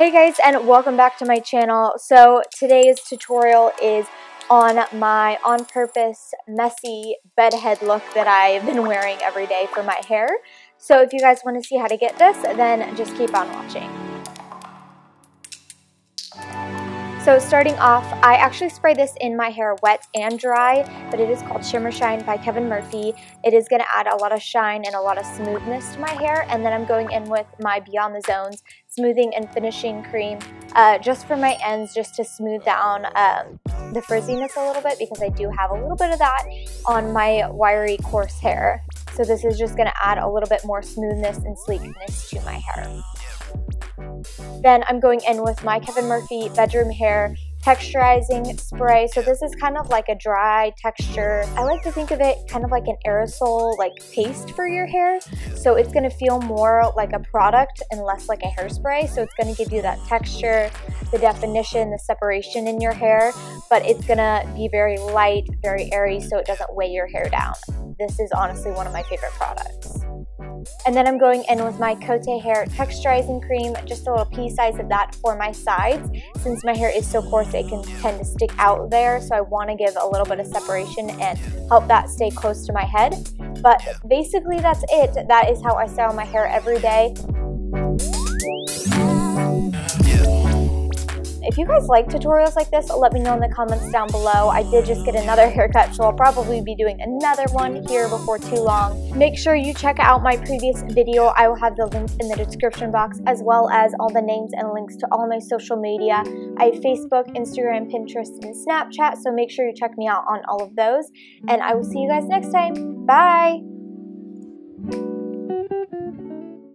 Hey guys, and welcome back to my channel. So today's tutorial is on my on-purpose messy bedhead look that I've been wearing every day for my hair. So if you guys want to see how to get this, then just keep on watching. So starting off, I actually spray this in my hair wet and dry, but it is called Shimmer Shine by Kevin Murphy. It is going to add a lot of shine and a lot of smoothness to my hair, and then I'm going in with my Beyond the Zones smoothing and finishing cream just for my ends, just to smooth down the frizziness a little bit, because I do have a little bit of that on my wiry, coarse hair. So this is just going to add a little bit more smoothness and sleekness to my hair. Then I'm going in with my Kevin Murphy Bedroom Hair Texturizing Spray. So this is kind of like a dry texture. I like to think of it kind of like an aerosol, like paste for your hair. So it's going to feel more like a product and less like a hairspray. So it's going to give you that texture, the definition, the separation in your hair, but it's going to be very light, very airy, so it doesn't weigh your hair down. This is honestly one of my favorite products. And then I'm going in with my Cote Hair Texturizing Cream, just a little pea size of that for my sides. Since my hair is so coarse, it can tend to stick out there, so I want to give a little bit of separation and help that stay close to my head. But basically that's it. That is how I style my hair every day. If you guys like tutorials like this, let me know in the comments down below. I did just get another haircut, so I'll probably be doing another one here before too long. Make sure you check out my previous video. I will have the links in the description box, as well as all the names and links to all my social media. I have Facebook, Instagram, Pinterest, and Snapchat, so make sure you check me out on all of those. And I will see you guys next time. Bye!